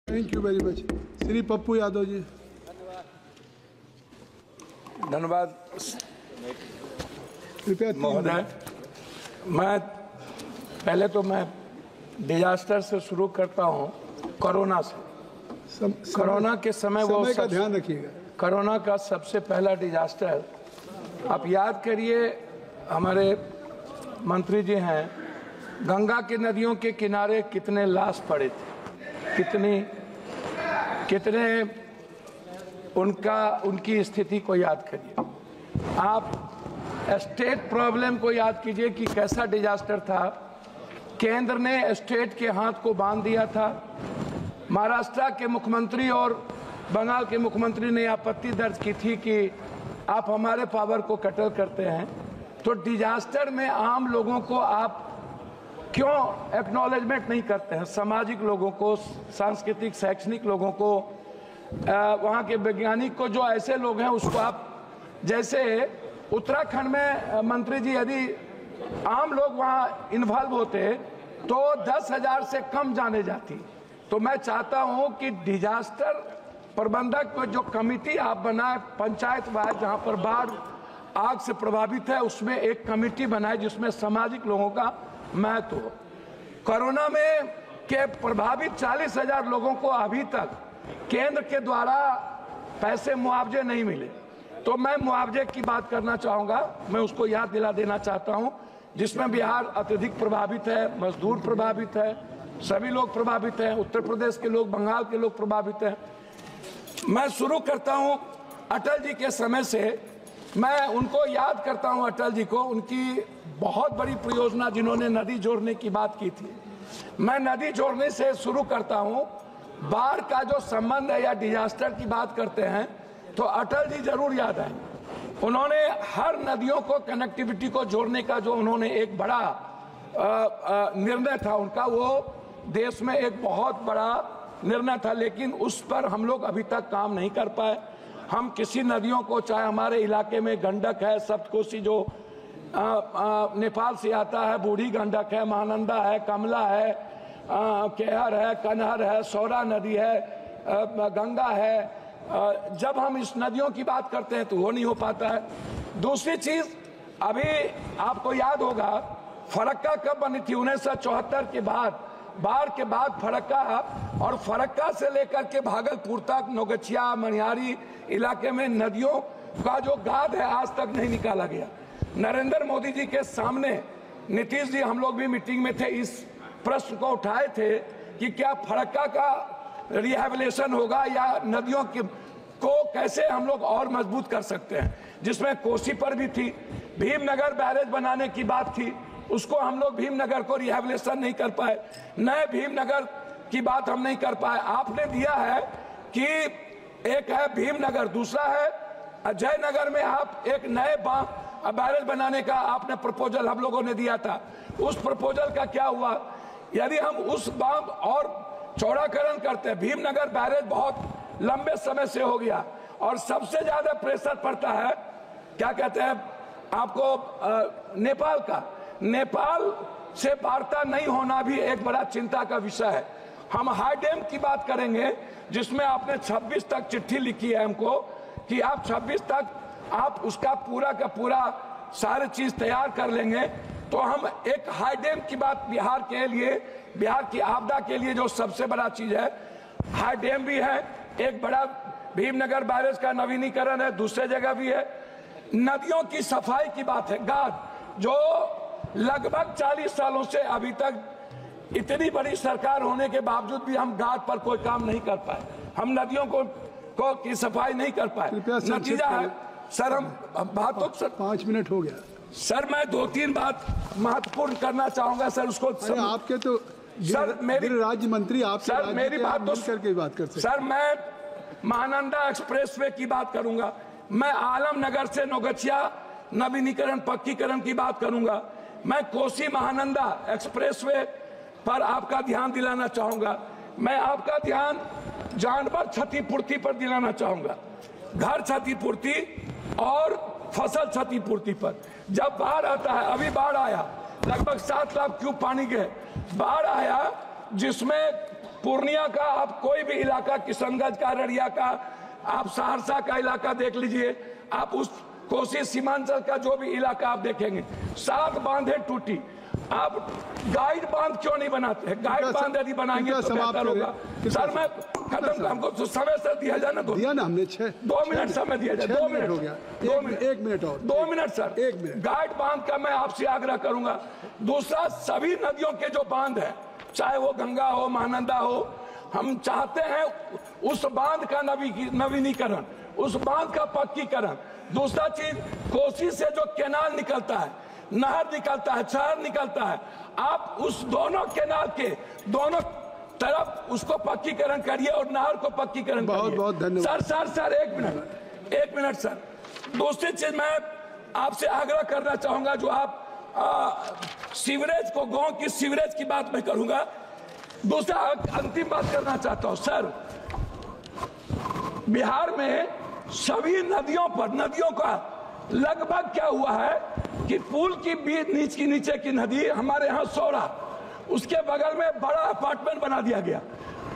Thank you very much. Shri Pappu Yadav ji. धन्यवाद कृपया महोदय। मैं पहले तो डिजास्टर से शुरू करता हूं, कोरोना से। कोरोना के समय का ध्यान रखिएगा। कोरोना का सबसे पहला डिजास्टर, आप याद करिए, हमारे मंत्री जी हैं, गंगा की नदियों के किनारे कितने लाश पड़े थे, कितने उनकी स्थिति को याद करिए। आप स्टेट प्रॉब्लम को याद कीजिए कि कैसा डिजास्टर था। केंद्र ने स्टेट के हाथ को बांध दिया था। महाराष्ट्र के मुख्यमंत्री और बंगाल के मुख्यमंत्री ने आपत्ति दर्ज की थी कि आप हमारे पावर को कटल करते हैं। तो डिजास्टर में आम लोगों को आप क्यों एक्नॉलेजमेंट नहीं करते हैं? सामाजिक लोगों को, सांस्कृतिक शैक्षणिक लोगों को, वहाँ के वैज्ञानिक को, जो ऐसे लोग हैं उसको आप, जैसे उत्तराखंड में मंत्री जी, यदि आम लोग वहाँ इन्वॉल्व होते तो 10,000 से कम जाने जाती। तो मैं चाहता हूँ कि डिजास्टर प्रबंधक को जो कमेटी आप बनाए, पंचायत वाइज, जहाँ पर बाढ़ आग से प्रभावित है, उसमें एक कमेटी बनाए जिसमें सामाजिक लोगों का महत्व हो। कोरोना में के प्रभावित 40,000 लोगों को अभी तक केंद्र के द्वारा पैसे मुआवजे नहीं मिले। तो मैं मुआवजे की बात करना चाहूँगा, मैं उसको याद दिला देना चाहता हूँ, जिसमें बिहार अत्यधिक प्रभावित है, मजदूर प्रभावित है, सभी लोग प्रभावित हैं, उत्तर प्रदेश के लोग, बंगाल के लोग प्रभावित हैं। मैं शुरू करता हूँ अटल जी के समय से। मैं उनको याद करता हूँ, अटल जी को, उनकी बहुत बड़ी परियोजना जिन्होंने नदी जोड़ने की बात की थी। मैं नदी जोड़ने से शुरू करता हूँ। बाढ़ का जो संबंध है या डिजास्टर की बात करते हैं तो अटल जी जरूर याद आए। उन्होंने हर नदियों को, कनेक्टिविटी को जोड़ने का जो उन्होंने एक बड़ा निर्णय था उनका, वो देश में एक बहुत बड़ा निर्णय था, लेकिन उस पर हम लोग अभी तक काम नहीं कर पाए। हम किसी नदियों को, चाहे हमारे इलाके में गंडक है, सप्तकोशी जो नेपाल से आता है, बूढ़ी गंडक है, महानंदा है, कमला है, केहर है, कनहर है, सौरा नदी है, गंगा है। जब हम इस नदियों की बात करते हैं तो वो नहीं हो पाता है। दूसरी चीज, अभी आपको याद होगा फरक्का कब बनी थी? 1974 के बाद, बाढ़ के बाद फरक्का, और फरक्का से लेकर के भागलपुर तक, नौगछिया, मनिहारी इलाके में नदियों का जो गाद है आज तक नहीं निकाला गया। नरेंद्र मोदी जी के सामने नीतीश जी, हम लोग भी मीटिंग में थे, इस प्रश्न को उठाए थे कि क्या फरक्का का रिहैबिलिटेशन होगा या नदियों को कैसे हम लोग और मजबूत कर सकते हैं, जिसमें कोसी पर भी थी। भीमनगर बैरेज बनाने की बात थी, उसको हम लोग भीमनगर को रिहैबिलिटेशन नहीं कर पाए। नए भीमनगर की बात हम नहीं कर पाए। आपने दिया है कि एक है भीमनगर, दूसरा है अजयनगर में आप एक नए बैरेज बनाने का आपने प्रपोजल हम लोगों ने दिया था। उस प्रपोजल का क्या हुआ? यदि हम उस बांध और चौड़ाकरण करते हैं, भीमनगर बैरेज बहुत लंबे समय से हो गया और सबसे ज्यादा प्रेशर पड़ता है, क्या कहते हैं आपको, नेपाल का। नेपाल से वार्ता नहीं होना भी एक बड़ा चिंता का विषय है। हम हाई डैम की बात करेंगे, जिसमें आपने 26 तक चिट्ठी लिखी है हमको कि आप 26 तक आप उसका पूरा का पूरा सारी चीज तैयार कर लेंगे। तो हम एक हाई डैम की बात, बिहार के लिए, बिहार की आपदा के लिए जो सबसे बड़ा चीज है, हाई डैम भी है, एक बड़ा भीमनगर बैरेज का नवीनीकरण है, दूसरे जगह भी है। नदियों की सफाई की बात है, गाद, जो लगभग 40 सालों से अभी तक इतनी बड़ी सरकार होने के बावजूद भी हम गाद पर कोई काम नहीं कर पाए, हम नदियों को की सफाई नहीं कर पाए। नतीजा है सर, हम बात तो सर 5 मिनट हो गया सर, मैं 2-3 बात महत्वपूर्ण करना चाहूंगा सर, उसको आपके तो सर मेरी राज्य मंत्री आप सर मेरी बात तो करके बात कर सकते। सर मैं महानंदा एक्सप्रेसवे की बात करूंगा, मैं आलमनगर से नौगछिया नवीनीकरण पक्कीकरण की बात करूंगा, मैं कोसी महानंदा एक्सप्रेसवे पर आपका ध्यान दिलाना चाहूंगा, मैं आपका ध्यान जानवर क्षतिपूर्ति पर दिलाना चाहूंगा, घर क्षतिपूर्ति और फसल क्षतिपूर्ति पर। जब बाढ़ आता है, अभी बाढ़ आया, लगभग 7 लाख क्यूब पानी के बाढ़ आया, जिसमें पूर्णिया का आप कोई भी इलाका, किशनगंज का, अररिया का, आप सहरसा का इलाका देख लीजिए, आप उस कोसी सीमांचल का जो भी इलाका आप देखेंगे, 7 बांधे टूटी। आप गाइड बांध क्यों नहीं बनाते हैं? गाइड बांध यदि बनाएंगे तो बेहतर होगा। सर मैं खत्म, हमको तो समय सर दिया जाए ना, दिया ना हमने 2 मिनट समय दिया जाए। 2 मिनट हो गया, 1 मिनट और 2 मिनट सर, 1 मिनट। गाइड बांध का मैं आपसे आग्रह करूंगा। दूसरा, सभी नदियों के जो बांध है, चाहे वो गंगा हो, महानंदा हो, हम चाहते हैं उस बांध का नवीनीकरण, उस बांध का पक्कीकरण। दूसरा चीज, कोसी से जो कैनाल निकलता है, नहर निकलता है, शहर निकलता है, आप उस दोनों कैनाल के दोनों तरफ उसको पक्कीकरण करिए और नहर को पक्कीकरण करिए। बहुत बहुत धन्यवाद सर 1 मिनट सर। दूसरी चीज मैं आपसे आग्रह करना चाहूंगा, जो आप सीवरेज को, गांव की सीवरेज की बात मैं करूंगा। दूसरा अंतिम बात करना चाहता हूं सर, बिहार में सभी नदियों पर, नदियों का लगभग क्या हुआ है कि पुल की बीच नीचे की नदी, हमारे यहाँ सौरा, उसके बगल में बड़ा अपार्टमेंट बना दिया गया,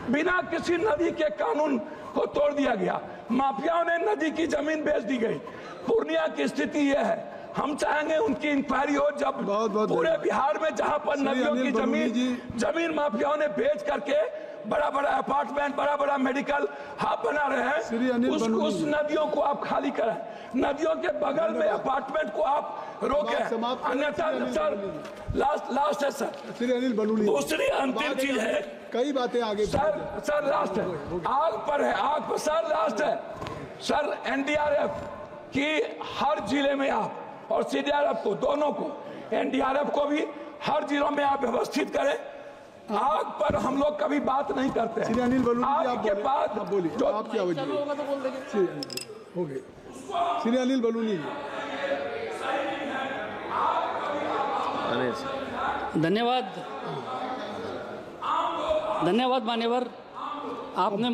बिना किसी नदी के कानून को तोड़ दिया गया। माफियाओं ने नदी की जमीन बेच दी गई। पूर्णिया की स्थिति यह है, हम चाहेंगे उनकी इंक्वायरी हो। जब पूरे बिहार में जहां पर नदियों की जमीन माफियाओं ने बेच करके बड़ा बड़ा अपार्टमेंट, बड़ा बड़ा मेडिकल हब बना रहे हैं, उस नदियों को आप खाली करें। नदियों के बगल में अपार्टमेंट को आप रोकें, अन्यथा सर लास्ट है सर। श्री अनिल बलूनी, दूसरी अंतिम चीज है, कई बातें आगे सर लास्ट है, आग पर है, आग पर सर लास्ट है सर। एनडीआरएफ की हर जिले में आप, और सीडीआरएफ को, दोनों को, एनडीआरएफ को भी हर जिलों में आप व्यवस्थित करें। आग पर हम लोग कभी बात नहीं करते हैं। श्री अनिल बलूनी जी, आप के बाद बोलिए, जो आप क्या वजह होगा तो बोल देंगे। हो गए श्री अनिल बलूनी जी। धन्यवाद मान्यवर, आपने